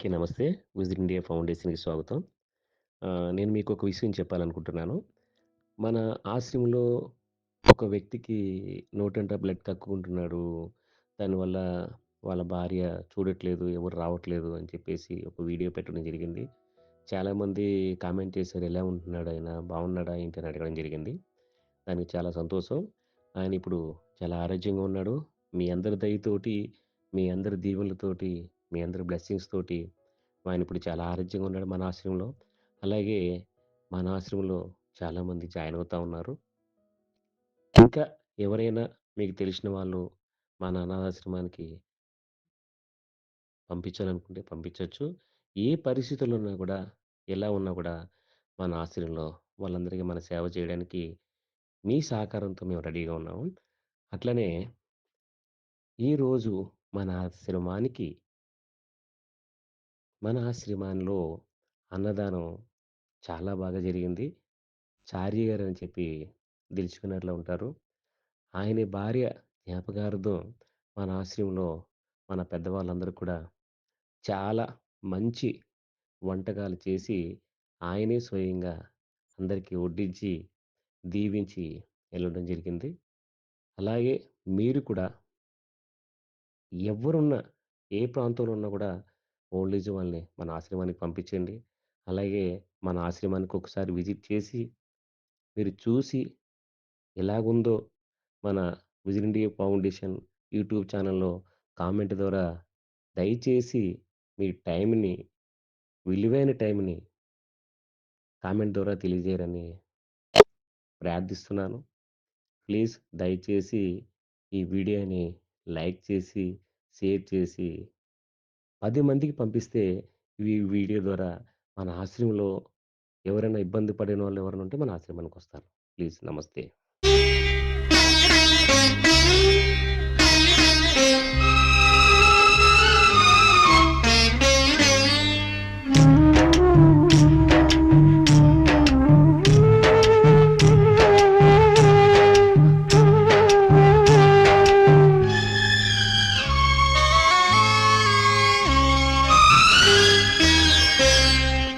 అందరికీ నమస్తే. Visit India ఫౌండేషన్‌కి స్వాగతం. నేను మీకొక విషయం చెప్పాలనుకుంటున్నాను. మన ఆశ్రమంలో ఒక వ్యక్తికి నోటంట బ్లడ్ కక్కుకుంటున్నాడు. దానివల్ల వాళ్ళ భార్య చూడట్లేదు, ఎవరు రావట్లేదు అని చెప్పేసి ఒక వీడియో పెట్టడం జరిగింది. చాలామంది కామెంట్ చేశారు. "ఎలా ఉంటున్నాడాయన? బాగున్నాడా ఏంటి?" అని అడగడం జరిగింది. దానికి చాలా సంతోషం. ఆయనిప్పుడు చాలా ఆరోగ్యంగా ఉన్నాడు. మీ అందరి దయతోటి, మీ అందరి దీవెనలతోటి, మీ అందరి బ్లెస్సింగ్స్ తోటి ఆయనిప్పుడు చాలా ఆరోగ్యంగా ఉన్నాడు మన ఆశ్రమంలో. అలాగే మన ఆశ్రమంలో చాలామంది జాయిన్ అవుతా ఉన్నారు. ఇంకా ఎవరైనా మీకు తెలిసిన వాళ్ళు మన అనాథాశ్రమానికి పంపించాలనుకుంటే పంపించొచ్చు. ఏ పరిస్థితుల్లో ఉన్నా గూడా, ఎలా ఉన్నా గూడా మన ఆశ్రయంలో వాళ్ళందరికీ మన సేవ చేయడానికి మీ సహకారంతో మేము రెడీగా ఉన్నాము. అట్లనే ఈరోజు మన ఆశ్రమానికి మన ఆశ్రమంలో అన్నదానం చాలా బాగా జరిగింది. చార్య గారని చెప్పి దిల్సుకునర్లో ఉంటారు. ఆయన భార్య జ్ఞాపకార్థం మన ఆశ్రమంలో మన పెద్దవాళ్ళందరూ కూడా చాలా మంచి వంటకాలు చేసి, ఆయనే స్వయంగా అందరికీ వడ్డించి, దీవించి ఎళ్ళడం జరిగింది. అలాగే మీరు కూడా ఎవ్వరున్నా, ఏ ప్రాంతంలో ఉన్నా కూడా ఓల్డ్ ఏజ్ వాళ్ళని మన ఆశ్రమానికి పంపించండి. అలాగే మన ఆశ్రమానికి ఒకసారి విజిట్ చేసి, మీరు చూసి ఎలాగుందో మన విజన్ ఇండియా ఫౌండేషన్ యూట్యూబ్ ఛానెల్‌లో కామెంట్ ద్వారా దయచేసి మీ టైంని, విలువైన టైంని కామెంట్ ద్వారా తెలియజేయరని ప్రార్థిస్తున్నాను. ప్లీజ్ దయచేసి ఈ వీడియోని లైక్ చేసి, షేర్ చేసి 10 మందికి పంపిస్తే ఈ వీడియో ద్వారా మన ఆశ్రమంలో ఎవరైనా ఇబ్బంది పడినోళ్ళు ఎవరైనా ఉంటే మన ఆశ్రమానికొస్తారు. ప్లీజ్ నమస్తే.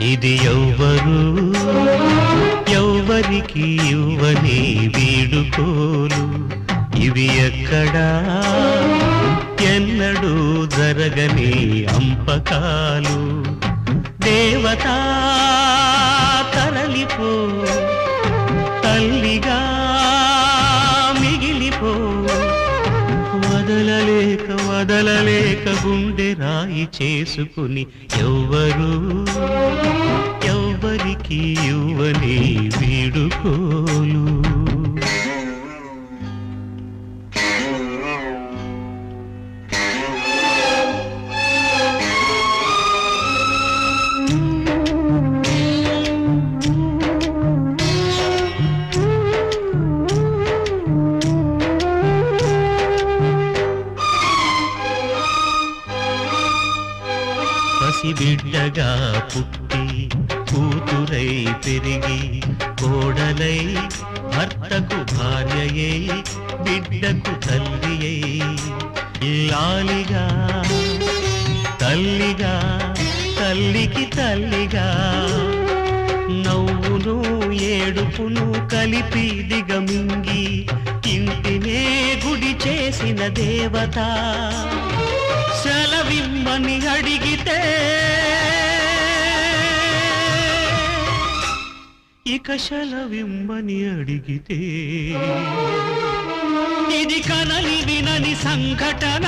ఇది ఎవ్వరు ఎవ్వరికి ఇవ్వని వీడుకోలు, ఇవి ఎక్కడా ఎన్నడూ జరగని అంపకాలు. దేవతా తరలిపో, తల్లిగా మిగిలిపో, వదలలేక వదలలేక గుండె రాయి చేసుకుని ఎవ్వరు ఎవ్వరికి ఇవ్వని వీడుకోలు. పసిబిడ్డగా పుట్టి కూతురై పెరిగి కోడలై భర్తకు భార్యయై బిడ్డకు తల్లియై ఇల్లాలిగా తల్లిగా తల్లికి తల్లిగా నవ్వును ఏడుపును కలిపి దిగమింగి ఇంటినే గుడి చేసిన దేవత. సెలవిమ్మని అడిగితే ఇక సెలవిమ్మని అడిగితే ఇది కనని వినని సంఘటన,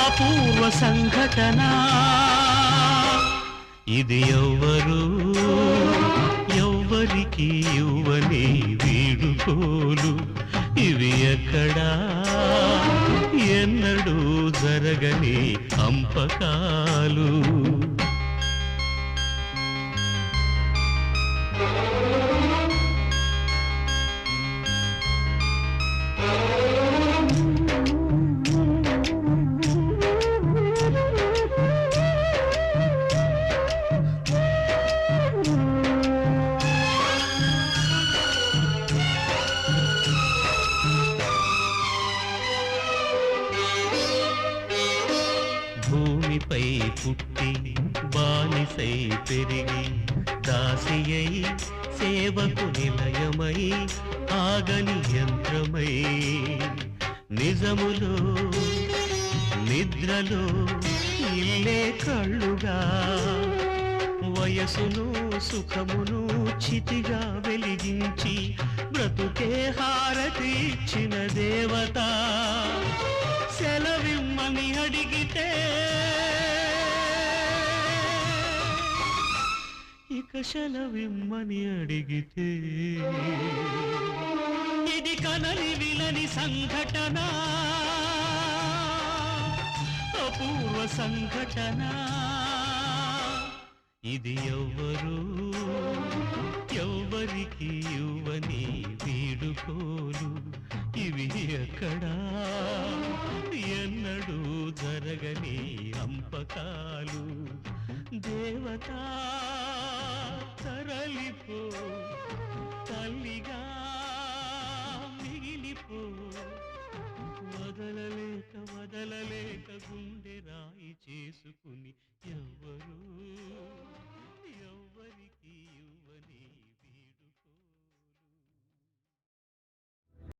అపూర్వ సంఘటన. ఇది ఎవ్వరు ఎవ్వరికి ఇవ్వని వీడుకోలు, ఇవి ఎక్కడా ఎన్నడూ జరగని అంపకాలు. బానిసై పెరిగి దాసియై సేవకు నిలయమై ఆగని యంత్రమై నిజములో నిద్రలో ఇల్లే కళ్ళుగా వయసును సుఖమును చితిగా వెలిగించి బ్రతుకే హారతి ఇచ్చిన దేవత సెలవిమ్మని అడిగితే ఇక సెలవిమ్మని అడిగితే ఇది కనని విలని సంఘటన అపూర్వ సంఘటన ఇది ఎవ్వరికి ఇవ్వని వీడుకోలు ఇవి ఎక్కడా ఎన్నడూ జరగని అంపకాలు దేవత తరలిపో తల్లిగా మిగిలిపో వదలలేక గుండెరా